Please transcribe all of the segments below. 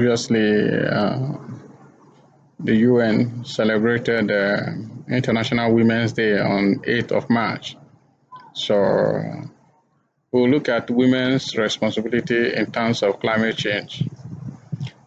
Obviously, the UN celebrated International Women's Day on 8th of March. So we'll look at women's responsibility in terms of climate change.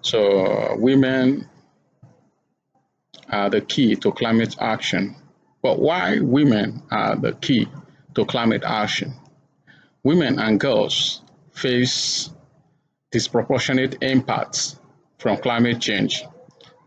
So women are the key to climate action. But why women are the key to climate action? Women and girls face disproportionate impacts from climate change.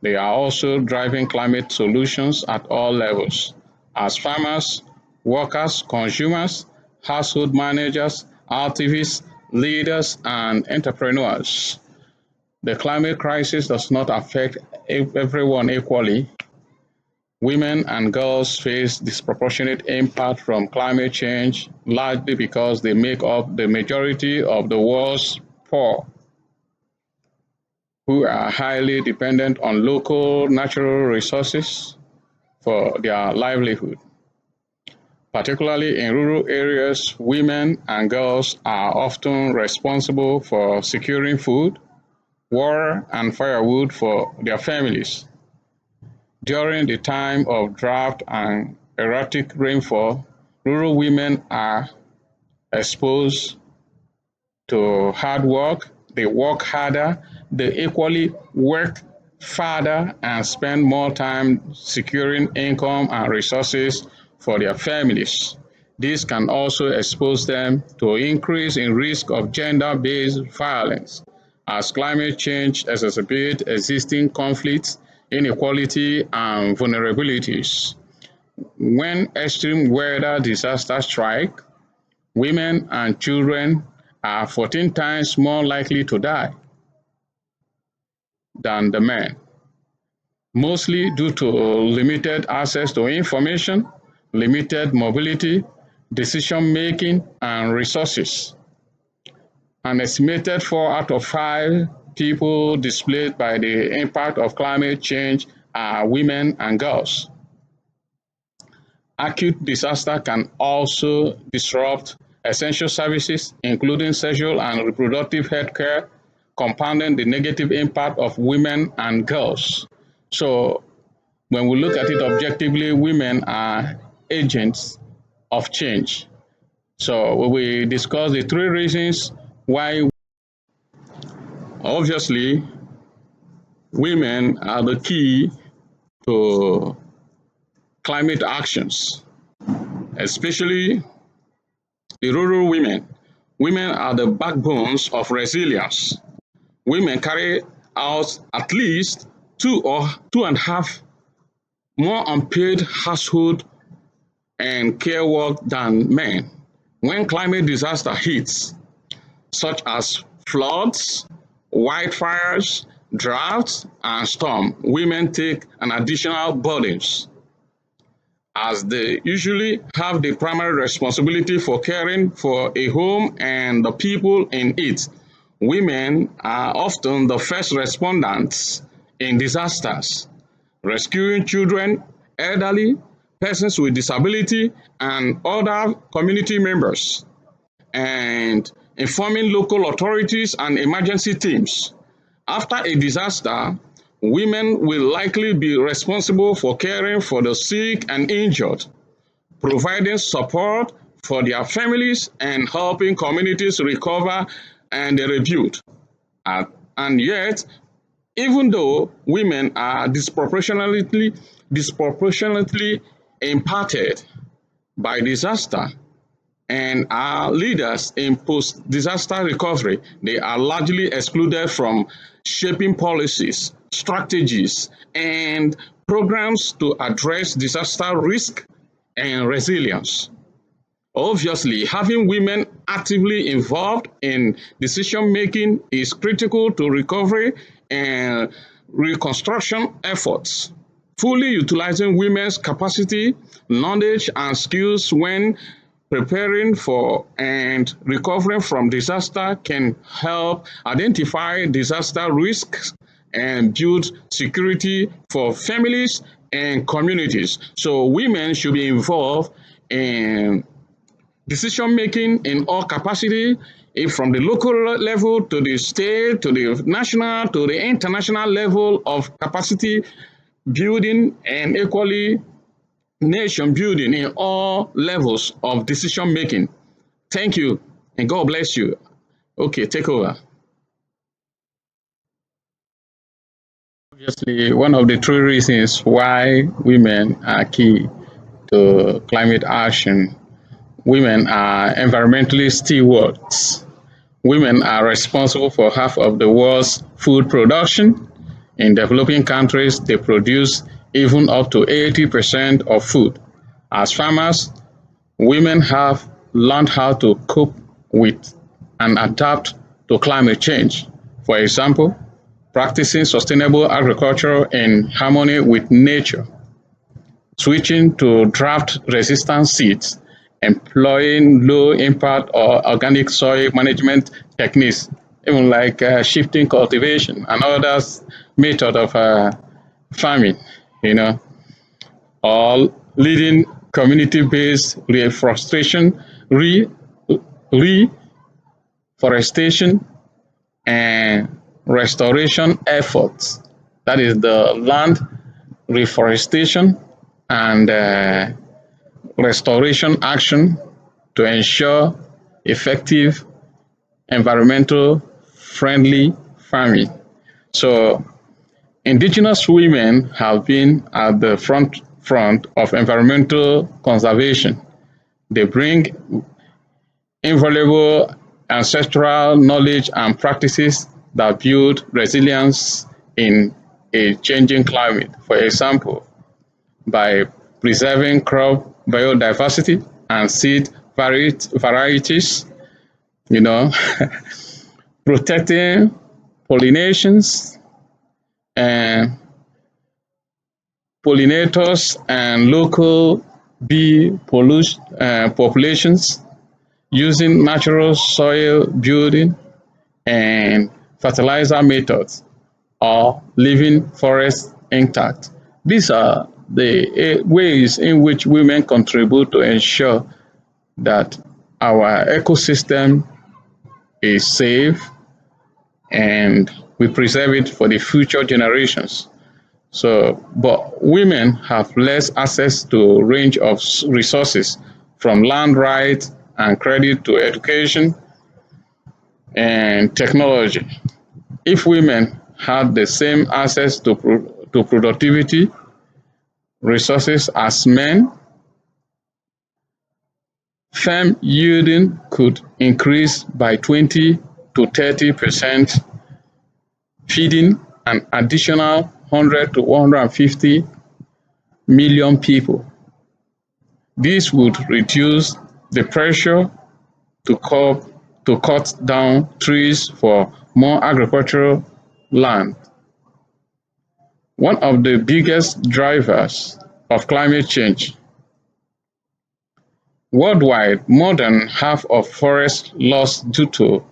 They are also driving climate solutions at all levels, as farmers, workers, consumers, household managers, activists, leaders, and entrepreneurs. The climate crisis does not affect everyone equally. Women and girls face disproportionate impact from climate change, largely because they make up the majority of the world's poor, who are highly dependent on local natural resources for their livelihood. Particularly in rural areas, women and girls are often responsible for securing food, water, and firewood for their families. During the time of drought and erratic rainfall, rural women are exposed to hard work. They work harder, they equally work farther and spend more time securing income and resources for their families. This can also expose them to increase in risk of gender-based violence as climate change exacerbates existing conflicts, inequality, and vulnerabilities. When extreme weather disasters strike, women and children are 14 times more likely to die than the men, mostly due to limited access to information, limited mobility, decision-making, and resources. An estimated 4 out of 5 people displaced by the impact of climate change are women and girls. Acute disaster can also disrupt essential services, including sexual and reproductive health care, compounding the negative impact of women and girls. So when we look at it objectively, women are agents of change. So we discuss the three reasons why. Obviously, women are the key to climate actions, especially the rural women. Women are the backbones of resilience. Women carry out at least 2 or 2.5 more unpaid household and care work than men. When climate disaster hits, such as floods, wildfires, droughts, and storm, women take an additional burdens as they usually have the primary responsibility for caring for a home and the people in it. Women are often the first responders in disasters, rescuing children, elderly, persons with disability, and other community members, and informing local authorities and emergency teams. After a disaster, women will likely be responsible for caring for the sick and injured, providing support for their families, and helping communities recover and rebuild. And yet, even though women are disproportionately impacted by disaster, and are leaders in post-disaster recovery, they are largely excluded from shaping policies, strategies, and programs to address disaster risk and resilience. Obviously, having women actively involved in decision-making is critical to recovery and reconstruction efforts. Fully utilizing women's capacity, knowledge, and skills when preparing for and recovering from disaster can help identify disaster risks and build security for families and communities. So women should be involved in decision making in all capacity, if from the local level to the state, to the national, to the international level of capacity building and equally nation building in all levels of decision making. Thank you and God bless you. Okay, take over. Obviously, one of the true reasons why women are key to climate action, women are environmentally stewards. Women are responsible for half of the world's food production. In developing countries, they produce even up to 80% of food. As farmers, women have learned how to cope with and adapt to climate change. For example, practicing sustainable agriculture in harmony with nature, switching to drought-resistant seeds, employing low-impact or organic soil management techniques, even like shifting cultivation and other method of farming, you know, or leading community-based re, reforestation and restoration efforts. That is the land reforestation and restoration action to ensure effective environmental friendly farming. So indigenous women have been at the front of environmental conservation. They bring invaluable ancestral knowledge and practices that build resilience in a changing climate. For example, by preserving crop biodiversity and seed varieties, you know, protecting pollinations and pollinators and local populations, using natural soil building and fertilizer methods, or leaving forests intact. These are the ways in which women contribute to ensure that our ecosystem is safe and we preserve it for the future generations. So, but women have less access to a range of resources, from land rights and credit to education and technology. If women had the same access to productivity resources as men, farm yielding could increase by 20 to 30%, feeding an additional 100 to 150 million people. This would reduce the pressure to cut down trees for more agricultural land. One of the biggest drivers of climate change worldwide, more than half of forests lost due to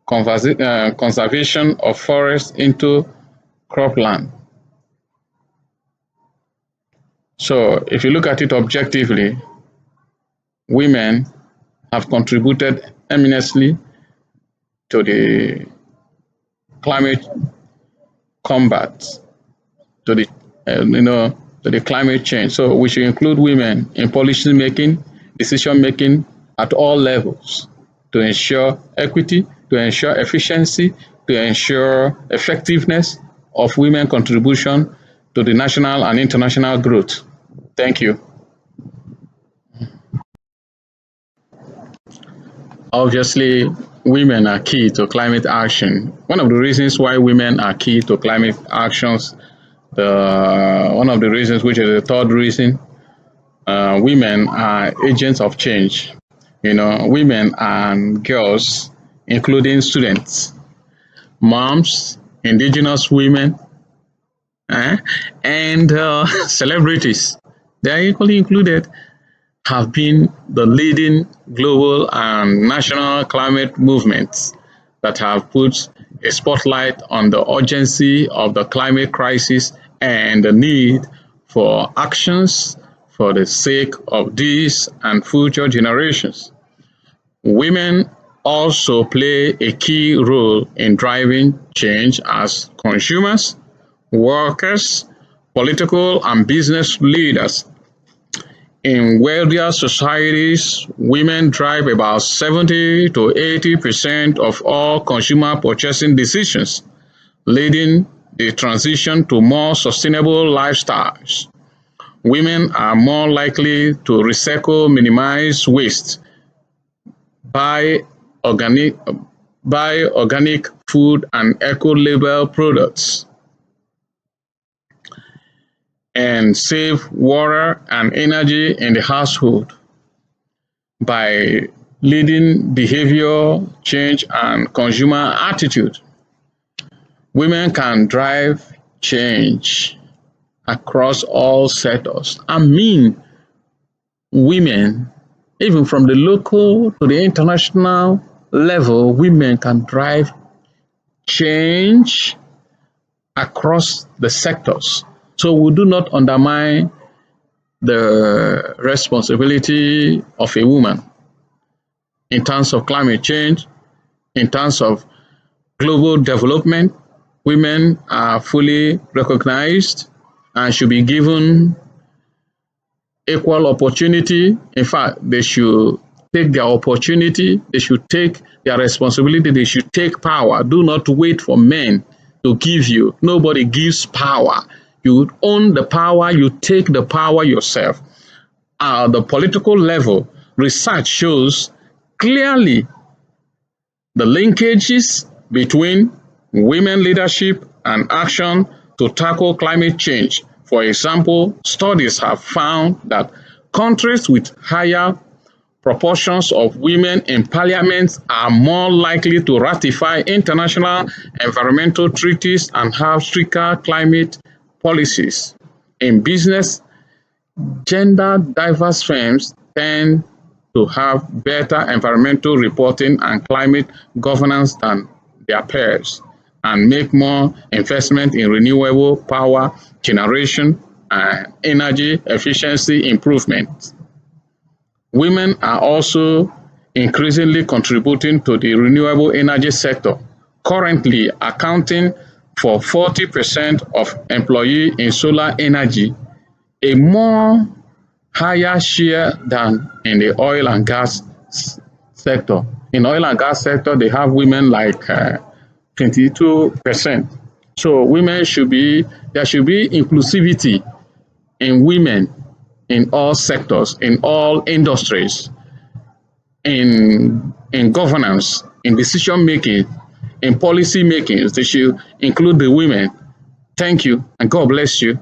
conservation of forests into cropland. So if you look at it objectively, women have contributed eminently to the climate combat, to the to the climate change. So we should include women in policy making, decision making at all levels to ensure equity, to ensure efficiency, to ensure effectiveness of women contribution to the national and international growth. Thank you. Obviously, women are key to climate action. One of the reasons why women are key to climate actions, one of the reasons, which is the third reason, women are agents of change. Women and girls, including students, moms, indigenous women, eh, and celebrities, they are equally included, have been the leading global and national climate movements that have put a spotlight on the urgency of the climate crisis and the need for actions for the sake of these and future generations. Women also play a key role in driving change as consumers, workers, political and business leaders. In wealthier societies, women drive about 70 to 80% of all consumer purchasing decisions, leading the transition to more sustainable lifestyles. Women are more likely to recycle, minimize waste, buy organic buy organic food and eco-label products, and save water and energy in the household. By leading behavior change and consumer attitude, women can drive change across all sectors. I mean, women, even from the local to the international level, women can drive change across the sectors. So we do not undermine the responsibility of a woman in terms of climate change, in terms of global development. Women are fully recognized and should be given equal opportunity. In fact, they should take their opportunity, they should take their responsibility, they should take power. Do not wait for men to give you. Nobody gives power. You own the power, you take the power yourself. At the political level, research shows clearly the linkages between women leadership and action to tackle climate change. For example, studies have found that countries with higher proportions of women in parliament are more likely to ratify international environmental treaties and have stricter climate policies. In business, gender diverse firms tend to have better environmental reporting and climate governance than their peers, and make more investment in renewable power generation and energy efficiency improvements. Women are also increasingly contributing to the renewable energy sector, currently accounting for 40% of employees in solar energy, a more higher share than in the oil and gas sector. In oil and gas sector, they have women like 22%. So there should be inclusivity in women in all sectors, in all industries, in governance, in decision making, in policy making. They should include the women. Thank you, and God bless you.